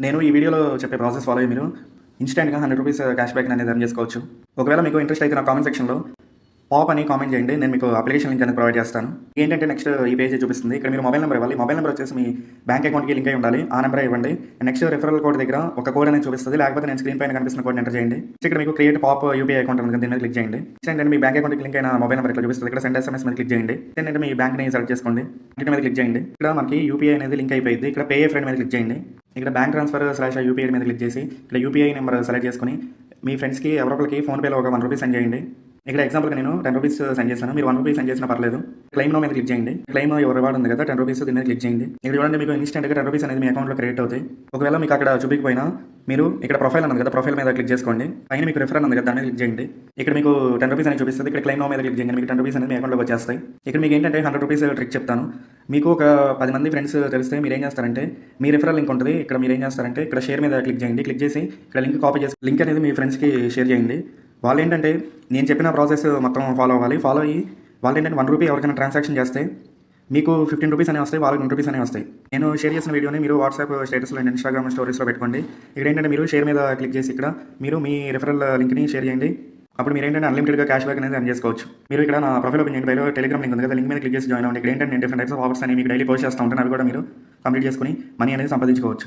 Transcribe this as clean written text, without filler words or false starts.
నేను ఈ వీడియోలో చెప్పే ప్రాసెస్ ఫాలో అయ్యి మీరు ఇన్స్టెంట్‌గా ₹100 క్యాష్ బ్యాక్ అనేది ఎర్న్ చేసుకోవచ్చు. ఒకవేళ మీకు ఇంట్రెస్ట్ అయితే నా కామెంట్ సెక్షన్‌లో పాప్ అని కామెంట్ చేయండి. నేను మీకు అప్లికేషన్ లింక్ అనేది ప్రొవైడ్ చేస్తాను. ఏంటంటే నెక్స్ట్ ఈ పేజ్ చూపిస్తుంది. ఇక్కడ మీరు మొబైల్ నెంబర్ ఇవ్వాలి. మొబైల్ నెంబర్ వచ్చేసి మీ బ్యాంక్ అకౌంట్‌కి లింక్ అయి ఉండాలి. ఆ నెంబరే ఇవ్వండి. నెక్స్ట్ రిఫరల్ కోడ్ దగ్గర ఒక కోడ్ అనేది చూపిస్తుంది. లేకపోతే నేను స్క్రీన్ పైన కనిపిస్తున్న కోడ్‌ని ఎంటర్ చేయండి. ఇక్కడ మీకు క్రియేట్ పాప్ యూపీఐ అకౌంట్ ఉంది. దీని మీద క్లిక్ చేయండి. ఏంటంటే మీ బ్యాంక్ అకౌంట్‌కి లింక్ అయిన మొబైల్ నెంబర్ ఇట్లా చూపిస్తుంది. ఇక్కడ సెండ్ ఎస్ఎంఎస్ మీద క్లిక్ చేయండి. ఏంటంటే మీ బ్యాంక్‌ని సెలెక్ట్ చేసుకోండి. వీటి మీద క్లిక్ చేయండి. ఇక్కడ మనకి యూపీఐ అనేది లింక్ అయిపోయింది. ఇక్కడ పే ఏ ఫ్రెండ్ మీద క్లిక్ చేయండి. ఇక్కడ బ్యాంక్ ట్రాన్స్ఫర్ / యూపీఐ మీద క్లిక్ చేసి ఇక్కడ యూపీఐ నెంబర్ సెలెక్ట్ చేసుకొని మీ ఫ్రెండ్స్‌కి ఎవరో ఒకరికి ఫోన్‌పేలో ఒక ₹1 సెండ్ చేయండి. ఇక్కడ ఎగ్జాంపుల్‌గా నేను ₹10 సెండ్ చేశాను. మీరు ₹1 సెండ్ చేసినా పర్లేదు. క్లెయిమ్ నౌ మీద క్లిక్ చేయండి. క్లెయిమ్ యువర్ రివార్డ్ ఉంది కదా ₹10 దీని మీద క్లిక్ చేయండి. ఇక్కడ చూడండి మీకు ఇన్స్టెంట్‌గా ₹10 అనేది మీ అకౌంట్‌లో క్రెడిట్ అవుతాయి. ఒకవేళ మీకు అక్కడ చూపించకపోయినా మీరు ఇక్కడ ప్రొఫైల్ ఉంది కదా, ప్రొఫైల్ మీద క్లిక్ చేసుకోండి. పైన మీకు రిఫరల్ ఉంది కదా, దాని మీద క్లిక్ చేయండి. ఇక్కడ మీకు ₹10 అని చూపిస్తుంది. ఇక్కడ క్లెయిమ్ నౌ మీద క్లిక్ చేయండి. మీకు ₹10 అనేది మీ అకౌంట్‌లోకి వచ్చేస్తాయి. ఇక్కడ మీకు ఏంటంటే ₹100 ట్రిక్ చెప్తాను. మీకు ఒక 10 మంది ఫ్రెండ్స్ తెలిస్తే మీరు ఏం చేస్తారంటే మీ రిఫరల్ లింక్ ఉంటుంది. ఇక్కడ మీరు ఏం చేస్తారంటే ఇక్కడ షేర్ మీద క్లిక్ చేయండి. క్లిక్ చేసి ఇక్కడ లింక్ కాపీ చేసి లింక్ అనేది మీ ఫ్రెండ్స్‌కి షేర్ చేయండి. వాళ్ళు ఏంటంటే నేను చెప్పిన ప్రాసెస్ మొత్తం ఫాలో అవ్వాలి. ఫాలో అయ్యి వాళ్ళు ఏంటంటే ₹1 ఎవరికైనా ట్రాన్సాక్షన్ చేస్తే మీకు ₹15 అనేవి వస్తాయి. వాళ్ళకి ₹20 అనేవి వస్తాయి. నేను షేర్ చేసిన వీడియోని మీరు వాట్సాప్ స్టేటస్లో అండ్ ఇన్స్టాగ్రామ్ స్టోరీస్లో పెట్టుకోండి. ఇక్కడ ఏంటంటే మీరు షేర్ మీద క్లిక్ చేసి ఇక్కడ మీరు మీ రిఫరల్ లింక్ని షేర్ చేయండి. అప్పుడు మీరు ఏంటంటే అన్లిమిటెడ్గా క్యాష్ బ్యాక్ అనేది ఎర్న్ చేసుకోవచ్చు. మీరు ఇక్కడ నా ప్రొఫైల్ ఓపెన్ చేయండి. బయట టెలిగ్రామ్ లింక్ ఉంది కదా, లింక్ మీద క్లిక్ చేసి జాయిన్ అవ్వండి. ఇక్కడ ఏంటంటే నేను డిఫరెంట్ టైప్స్ ఆఫ్ ఆఫర్స్ అని మీకు డైలీ పోస్ట్ చేస్తూ ఉంటాను. అవి కూడా మీరు కంప్లీట్ చేసుకుని మనీ అనేది సంపాదించుకోవచ్చు.